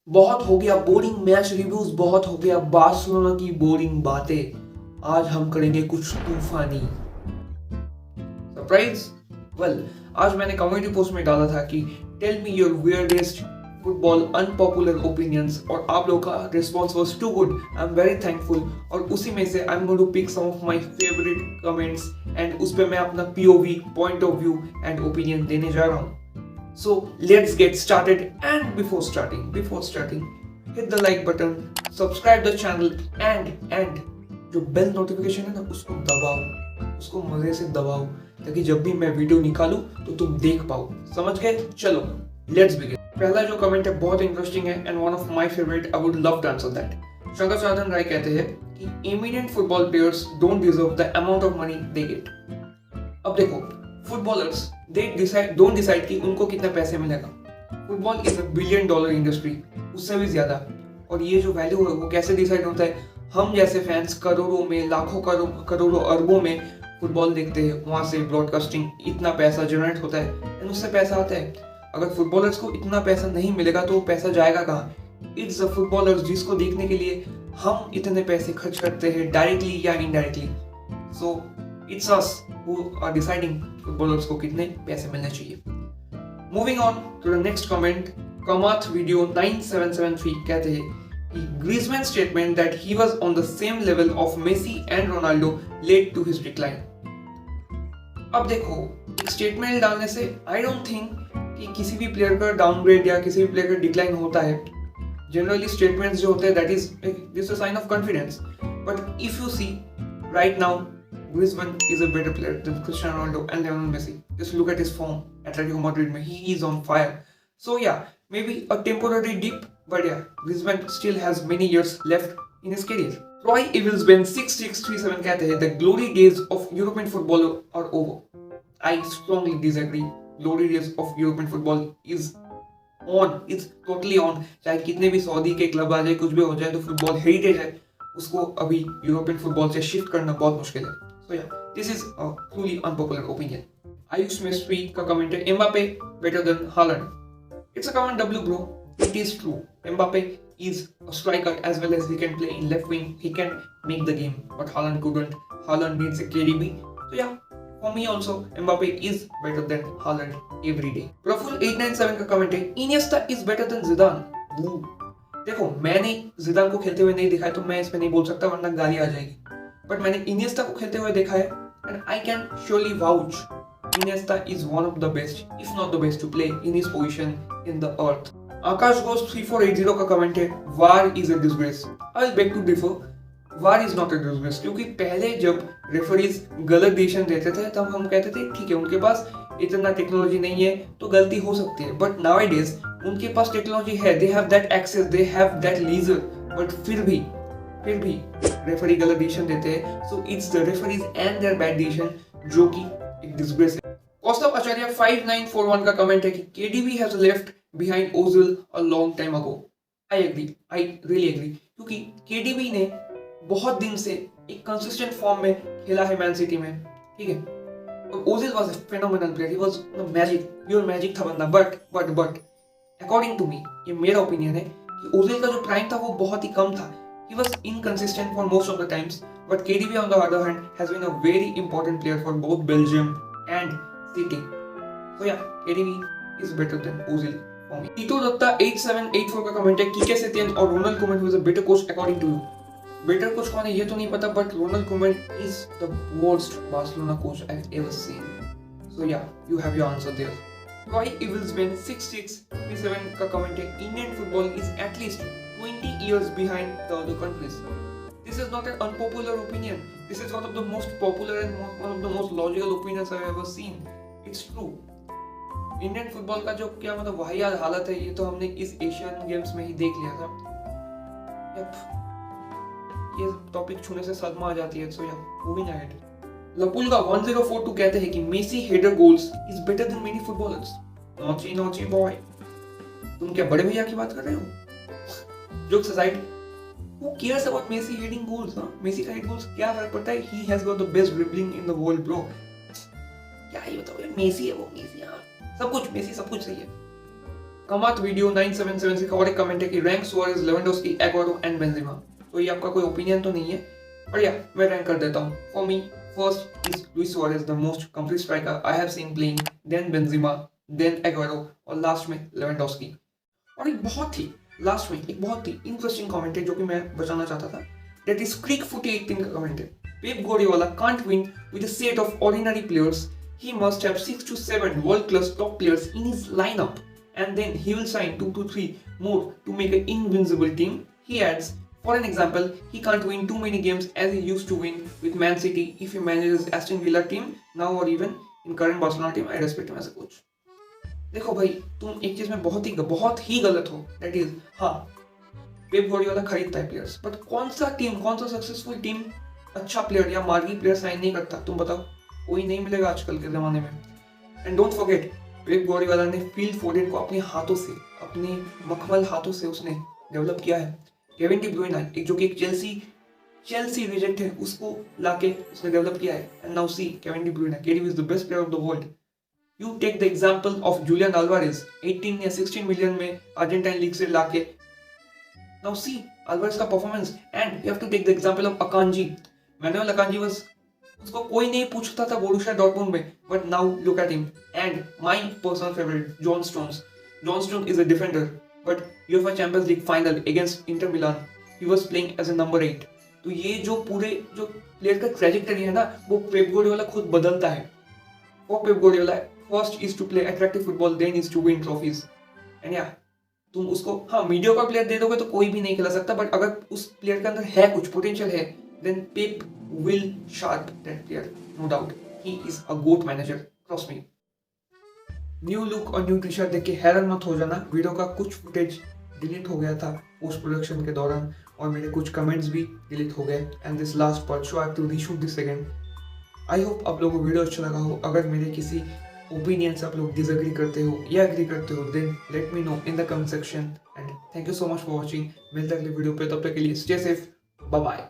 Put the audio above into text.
बहुत हो गया बोरिंग मैच रिव्यूज, बहुत हो गया बार्सिलोना की बोरिंग बातें। आज हम करेंगे कुछ तूफानी सरप्राइज। आज मैंने कम्युनिटी पोस्ट में डाला था कि tell me your weirdest football unpopular opinions, और आप लोगों का response was too good. I am very thankful. और उसी में से I am going to pick some of my favourite comments and उस पे मैं अपना POV point of view and opinion देने जा रहा हूँ। So let's get started, and before starting, hit the like button, subscribe the channel and जो bell notification है ना उसको दबाओ, उसको मजे से दबाओ ताकि जब भी मैं वीडियो निकालूं तो तुम देख पाओ। समझ गए? चलो लेट्स बिगिन। पहला जो कमेंट है बहुत इंटरेस्टिंग है and one of my favourite. I would love to answer that. Shankar Sadhan Roy कहते हैं कि immediate football players don't deserve the amount of money they get. अब देखो, फुटबॉलर्स डोंट डिसाइड कि उनको कितना पैसे मिलेगा। फुटबॉल इज $1 बिलियन इंडस्ट्री, उससे भी ज्यादा। और ये जो वैल्यू है वो कैसे डिसाइड होता है? हम जैसे फैंस करोड़ों में, लाखों करोड़ों अरबों में फुटबॉल देखते हैं, वहां से ब्रॉडकास्टिंग इतना पैसा जनरेट होता है एंड उससे पैसा आता है। अगर फुटबॉलर्स को इतना पैसा नहीं मिलेगा तो वो पैसा जाएगा कहाँ? इट्स द फुटबॉलर्स जिसको देखने के लिए हम इतने पैसे खर्च करते हैं, डायरेक्टली या indirectly. So it's us who are deciding footballers को कितने पैसे मिलने चाहिए। Moving on to the next comment, Kamath video 9773 कहते हैं कि Griezmann's statement that he was on the same level of Messi and Ronaldo led to his decline। अब देखो, एक स्टेटमेंट डालने से I don't think कि किसी भी प्लेयर का डाउनग्रेड या किसी भी प्लेयर का डिक्लाइन होता है। जनरली स्टेटमेंट्स जो होते हैं that is this is a sign of confidence, but if you see right now Griezmann is a better player than Cristiano Ronaldo and Lionel Messi. Just look at his form. Atletico Madrid mein he is on fire. So yeah, maybe a temporary dip, but yeah, Griezmann still has many years left in his career. Roy Evilsben 6637 कहते हैं the glory days of European football are over. I strongly disagree. Glory days of European football is on. It's totally on. चाहे कितने भी Saudi के club आ जाए, कुछ भी हो जाए, तो फुटबॉल हेरिटेज है, उसको अभी यूरोपियन फुटबॉल से शिफ्ट करना बहुत मुश्किल है। So yeah, this is a truly unpopular opinion. Ayush Mystery का कमेंट है Mbappe better than Haaland. It's a comment W bro. It is true. Mbappe is a striker as well as he can play in left wing. He can make the game, but Haaland couldn't. Haaland needs a KDB. So yeah, for me also Mbappe is better than Haaland every day. Praful 897 का comment है Iniesta is better than Zidane. Woo. देखो, मैंने जिदान को खेलते हुए नहीं देखा है तो मैं इस पे नहीं बोल सकता वरना गाली आ जाएगी, बट मैंने इनिएस्टा को खेलते हुए देखा है and I can surely vouch Iniesta is one of the best, if not the best to play in his position in the earth. Akash Ghosh 3480 का कमेंट है war is a disgrace. I will beg to differ, war is not a disgrace, क्योंकि पहले जब referees गलत decision देते थे तब हम कहते थे ठीक है उनके पास इतना टेक्नोलॉजी नहीं है तो गलती हो सकती है, बट नाउअडेज उनके पास टेक्नोलॉजी है, they have that access, they have that leisure, but फिर भी रेफरी गलत डिसीजन देते हैं। So it's the referees and their bad decision जो कि एक डिसग्रेस है। कौस्तभ आचार्य 5941 का कमेंट है कि KDB has left behind Ozil a long time ago. I agree, I really agree, क्योंकि केडीबी ने बहुत दिन से एक कंसिस्टेंट फॉर्म में खेला है मैन सिटी में, ठीक है, और Ozil was a phenomenal player, he was magic, pure magic था बंदा। बट अकॉर्डिंग टू मी, ये मेरा ओपिनियन है कि ओजिल का जो प्राइम था वो बहुत ही कम था। He was inconsistent for most of the times, but KDB on the other hand has been a very important player for both Belgium and City. So yeah, KDB is better than Ozil for me. Tito Datta 8784 का comment है Quique Setien और Ronald Koeman who is a better coach according to you. Better coach कौन है ये तो नहीं पता, but Ronald Koeman is the worst Barcelona coach I've ever seen. So yeah, you have your answer there. Roy Evilsman 6637 का comment है Indian football is at least 20 years behind the other countries. This is not an unpopular opinion. This is one of the most popular and one of the most logical opinions I've ever seen. It's true. Indian football का जो क्या मतलब वाहियात हालत है, ये तो हमने इस एशियन गेम्स में ही देख लिया था। ये टॉपिक छूने से सदमा आ जाती है। So yeah, moving ahead. लपुल का 1042 कहते हैं कि Messi header goals is better than many footballers. Notchy boy, तुम क्या बड़े भैया की बात कर रहे हो? Jokes aside, who cares about Messi heading goals? Messi का head goals क्या फर्क पड़ता है? He has got the best dribbling in the world, bro. क्या ही बताओ, मेसी है वो, मेसी, हाँ सब कुछ, मेसी सब कुछ सही है। कमात वीडियो 977 का और एक कमेंट है कि rank Suarez, Lewandowski, Aguero and Benzema. तो ये आपका कोई ओपिनियन तो नहीं है, पर या मैं रैंक कर देता हूँ। For me first is Luis Suarez, the most complete striker I have seen playing, then Benzema, then Aguero और लास्ट में लेवेंडोस्की। और एक बहुत ही लास्ट में एक बहुत ही इंटरेस्टिंग कमेंट है जो कि मैं बताना चाहता था, दैट इज क्रिक फुटी 18 का कमेंट है। Pep Guardiola can't win with a set of ordinary players. He must have 6 to 7 world-class top players in his lineup, and then he will sign 2 to 3 more to make an invincible team. He adds, for an example, he can't win too many games as he used to win with Man City if he manages Aston Villa team now or even in current Barcelona team. I respect him as a coach. देखो भाई, तुम एक चीज में बहुत ही गलत हो, that is हाँ, पेप गार्डियोला खरीदता है प्लेयर्स, बट कौन सा सक्सेसफुल टीम अच्छा प्लेयर या मार्गी प्लेयर साइन नहीं करता? तुम बताओ, कोई नहीं मिलेगा आजकल के जमाने में। And don't forget, Pep Guardiola ने फिल फोडेन को अपने हाथों से, अपने मखमल हाथों से उसने डेवलप किया है। केविन डी ब्रुयना, एक जो कि एक चेल्सी रिजेक्ट है, उसको लाके उसने डेवलप किया है। And now see Kevin De Bruyne, KD is the best player of the world. You take the example of Julian Alvarez, 18 या 16 मिलियन में अर्जेंटाइन लीग से लाके। Now see Alvarez का performance, and you have to take the example of Akanji. Manuel Akanji was, उसको कोई नहीं पूछता था बोरुसिया डॉर्टमुंड में, but now look at him. And my personal favorite, John Stones. John Stones is a defender, but UEFA Champions League final against Inter Milan, he was playing as a number 8. तो ये जो player का trajectory है ना, वो Pep Guardiola खुद बदलता है। For Pep Guardiola, first is to play attractive football, then is to win trophies. And yeah, तुम उसको हाँ मीडियोकर प्लेयर दे दोगे तो कोई भी नहीं खेला सकता, बट अगर उस प्लेयर के अंदर है कुछ पोटेंशियल है, then Pep will sharp that player, no doubt. He is a GOAT manager, trust me. New look और न्यू टी-शर्ट देख के हैरान मत हो जाना। वीडियो का कुछ फुटेज डिलीट हो गया था पोस्ट प्रोडक्शन के दौरान, और मेरे कुछ कमेंट्स भी डिलीट हो गए। And this last part, so I have to reshoot this again. I hope आप लोगों को वीडियो अच्छा लगा हो। अगर मेरे किसी ओपिनियन से आप लोग डिसएग्री करते हो या एग्री करते हो, then let me know in the comment section. And thank you so much for watching. मिलते हैं अगले वीडियो पे, तब तक के लिए स्टे सेफ, बाय बाय।